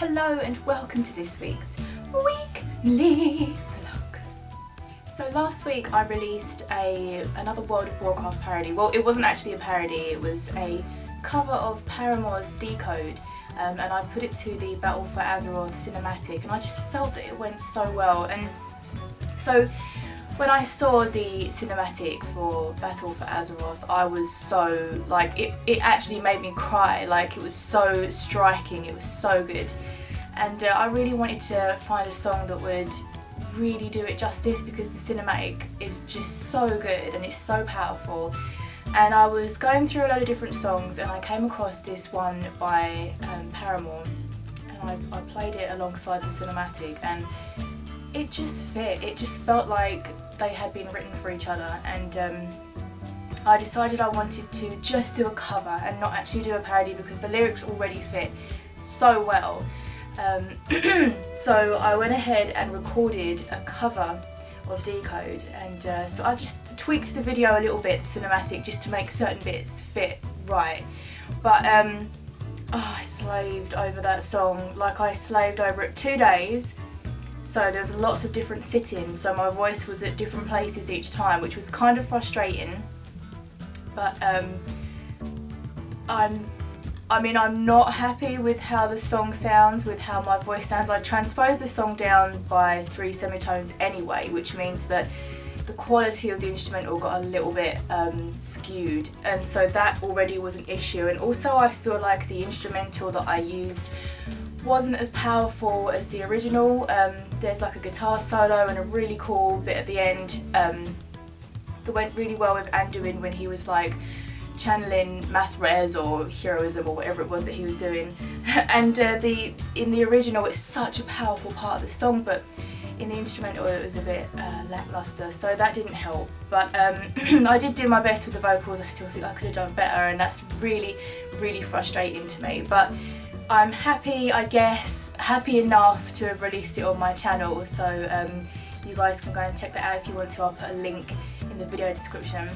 Hello and welcome to this week's weekly vlog. So last week I released another World of Warcraft parody. Well, it wasn't actually a parody, it was a cover of Paramore's Decode, and I put it to the Battle For Azeroth cinematic, and I just felt that it went so well. And so when I saw the cinematic for Battle For Azeroth, I was so, like, it actually made me cry. Like, it was so striking, it was so good. And I really wanted to find a song that would really do it justice, because the cinematic is just so good and it's so powerful. And I was going through a lot of different songs and I came across this one by Paramore, and I played it alongside the cinematic, and it just fit. It just felt like they had been written for each other, and I decided I wanted to just do a cover and not actually do a parody, because the lyrics already fit so well. So I went ahead and recorded a cover of Decode, and so I just tweaked the video a little bit, cinematic, just to make certain bits fit right. But I slaved over that song. Like, I slaved over it 2 days. So there was lots of different sit-ins, so my voice was at different places each time, which was kind of frustrating. But I'm not happy with how the song sounds, with how my voice sounds. I transposed the song down by 3 semitones anyway, which means that the quality of the instrumental got a little bit skewed, and so that already was an issue. And also I feel like the instrumental that I used wasn't as powerful as the original. There's like a guitar solo and a really cool bit at the end that went really well with Anduin when he was like channeling mass res or heroism or whatever it was that he was doing. And in the original it's such a powerful part of the song, but in the instrumental it was a bit lackluster, so that didn't help. But I did do my best with the vocals. I still think I could have done better, and that's really, really frustrating to me. But I'm happy, I guess, happy enough to have released it on my channel, so you guys can go and check that out if you want to. I'll put a link in the video description.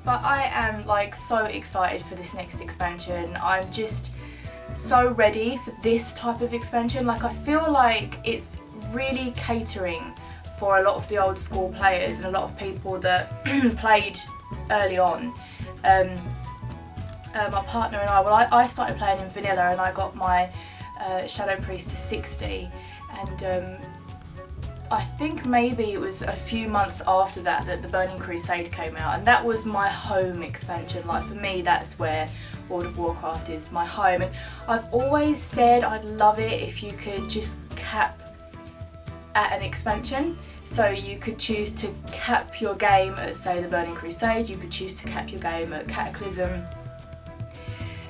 But I am like so excited for this next expansion. I'm just so ready for this type of expansion. Like, I feel like it's really catering for a lot of the old school players and a lot of people that played early on. My partner and I started playing in vanilla, and I got my Shadow Priest to 60, and I think maybe it was a few months after that that the Burning Crusade came out, and that was my home expansion. Like, for me, that's where World of Warcraft is my home, and I've always said I'd love it if you could just cap at an expansion. So you could choose to cap your game at, say, the Burning Crusade, you could choose to cap your game at Cataclysm,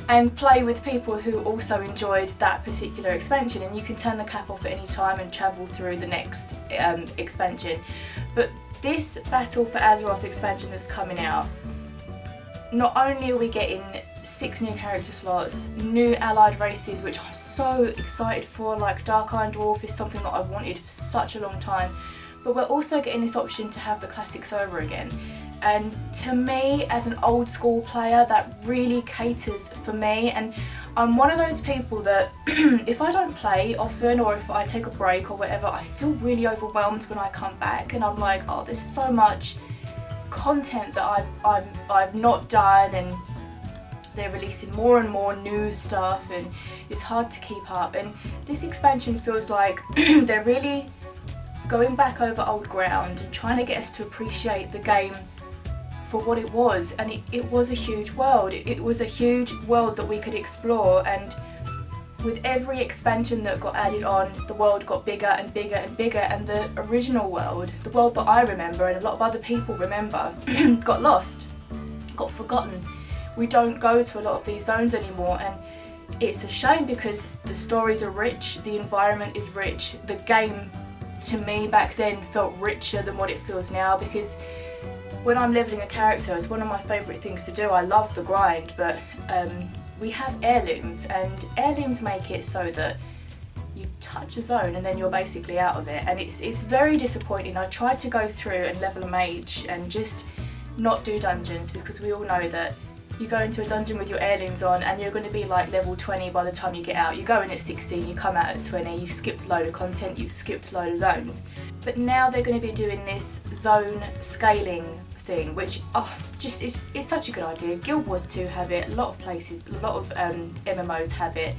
and play with people who also enjoyed that particular expansion, and you can turn the cap off at any time and travel through the next expansion. But this Battle For Azeroth expansion that's coming out, not only are we getting 6 new character slots, new allied races, which I'm so excited for, like Dark Iron Dwarf is something that I've wanted for such a long time, but we're also getting this option to have the classics over again. And to me, as an old school player, that really caters for me. And I'm one of those people that if I don't play often, or if I take a break or whatever, I feel really overwhelmed when I come back, and I'm like, oh, there's so much content that I've not done, and they're releasing more and more new stuff, and it's hard to keep up. And this expansion feels like they're really going back over old ground and trying to get us to appreciate the game for what it was. And it was a huge world. It was a huge world that we could explore, and with every expansion that got added on, the world got bigger and bigger and bigger, and the original world, the world that I remember and a lot of other people remember, got lost, got forgotten. We don't go to a lot of these zones anymore, and it's a shame, because the stories are rich, the environment is rich. The game, to me back then, felt richer than what it feels now, because when I'm leveling a character, it's one of my favourite things to do. I love the grind, but we have heirlooms, and heirlooms make it so that you touch a zone and then you're basically out of it, and it's very disappointing. I tried to go through and level a mage and just not do dungeons, because we all know that you go into a dungeon with your heirlooms on and you're going to be like level 20 by the time you get out. You go in at 16, you come out at 20, you've skipped a load of content, you've skipped a load of zones. But now they're going to be doing this zone scaling thing, which it's such a good idea. Guild Wars 2 have it, a lot of places, a lot of MMOs have it,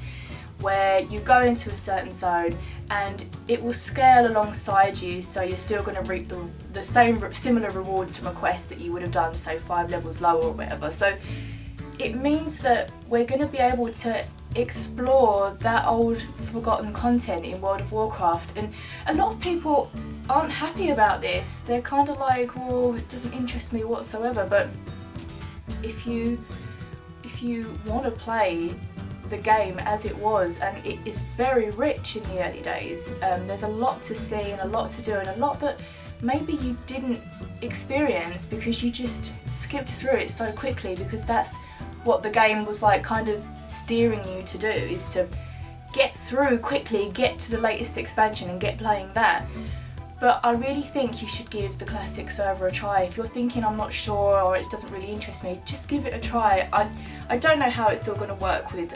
where you go into a certain zone and it will scale alongside you, so you're still going to reap the same similar rewards from a quest that you would have done, say 5 levels lower or whatever. So it means that we're going to be able to explore that old forgotten content in World of Warcraft, and a lot of people aren't happy about this. They're kind of like, well, it doesn't interest me whatsoever. But if you want to play the game as it was, and it is very rich in the early days, there's a lot to see and a lot to do, and a lot that maybe you didn't experience because you just skipped through it so quickly, because that's what the game was like kind of steering you to do, is to get through quickly, get to the latest expansion and get playing that. But I really think you should give the classic server a try. If you're thinking I'm not sure or it doesn't really interest me, just give it a try. I don't know how it's all going to work with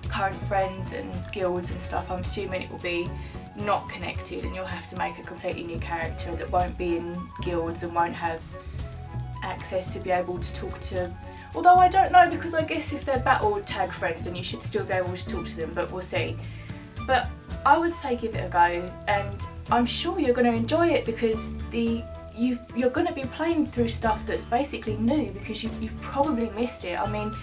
current friends and guilds and stuff. I'm assuming it will be not connected and you'll have to make a completely new character that won't be in guilds and won't have access to be able to talk to. Although I don't know, because I guess if they're battle tag friends then you should still be able to talk to them, but we'll see. But I would say give it a go, and I'm sure you're going to enjoy it, because you're going to be playing through stuff that's basically new, because you've probably missed it. I mean,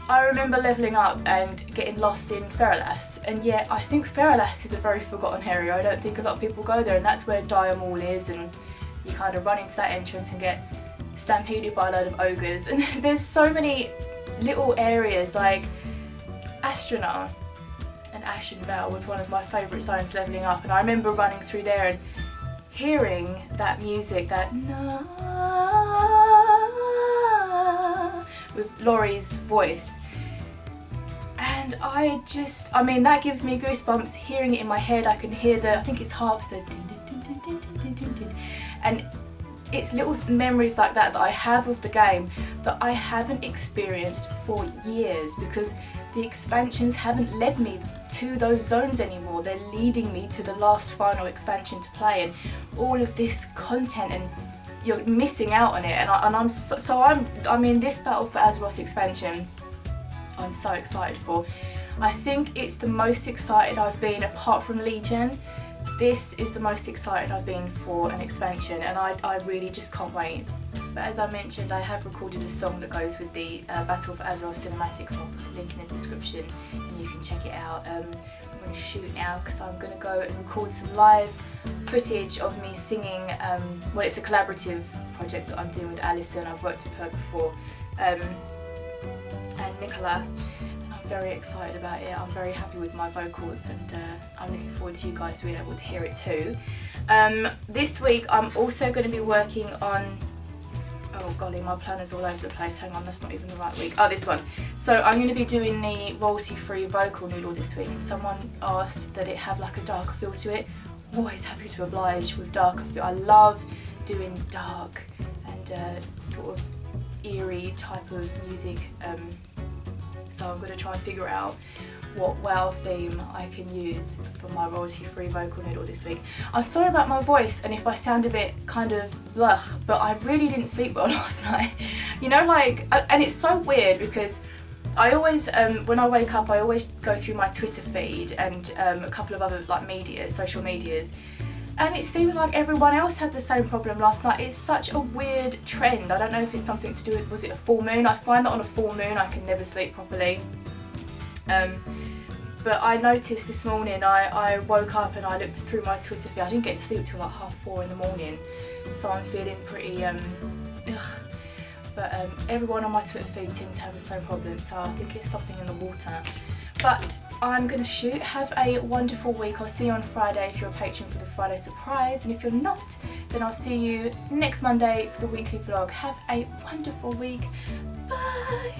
I remember levelling up and getting lost in Feralas, and yet I think Feralas is a very forgotten area. I don't think a lot of people go there, and that's where Diamall is, and you kind of run into that entrance and get stampeded by a load of ogres. And there's so many little areas, like Astronaut and Ashen Vale was one of my favourite zones levelling up, and I remember running through there and hearing that music, that na, with Laurie's voice, and I mean that gives me goosebumps hearing it in my head. I can hear I think it's harps, and it's little memories like that I have of the game that I haven't experienced for years, because the expansions haven't led me to those zones anymore. They're leading me to the last final expansion to play, and all of this content, and you're missing out on it. I mean, this Battle for Azeroth expansion, I'm so excited for. I think it's the most excited I've been, apart from Legion. This is the most excited I've been for an expansion, and I really just can't wait. But as I mentioned, I have recorded a song that goes with the Battle for Azeroth cinematics, so I'll put a link in the description and you can check it out. I'm going to shoot now because I'm going to go and record some live footage of me singing. Well, it's a collaborative project that I'm doing with Alison. I've worked with her before, and Nicola. Very excited about it. I'm very happy with my vocals, and I'm looking forward to you guys being able to hear it too. This week I'm also going to be working on, oh golly, my planner's all over the place, hang on, that's not even the right week. Oh, this one. So I'm going to be doing the royalty-free vocal noodle this week, and someone asked that it have like a darker feel to it. I'm always happy to oblige with darker feel. I love doing dark and sort of eerie type of music. So I'm going to try and figure out what WoW theme I can use for my royalty-free vocal noodle this week. I'm sorry about my voice and if I sound a bit kind of blah, but I really didn't sleep well last night. You know, like, and it's so weird because I always, when I wake up, I always go through my Twitter feed and a couple of other like social medias. And it seemed like everyone else had the same problem last night. It's such a weird trend. I don't know if it's something to do with, was it a full moon? I find that on a full moon I can never sleep properly. But I noticed this morning, I woke up and I looked through my Twitter feed. I didn't get to sleep till like 4:30 in the morning. So I'm feeling pretty, But everyone on my Twitter feed seems to have the same problem. So I think it's something in the water. But I'm going to shoot. Have a wonderful week. I'll see you on Friday if you're a patron for the Friday surprise. And if you're not, then I'll see you next Monday for the weekly vlog. Have a wonderful week. Bye.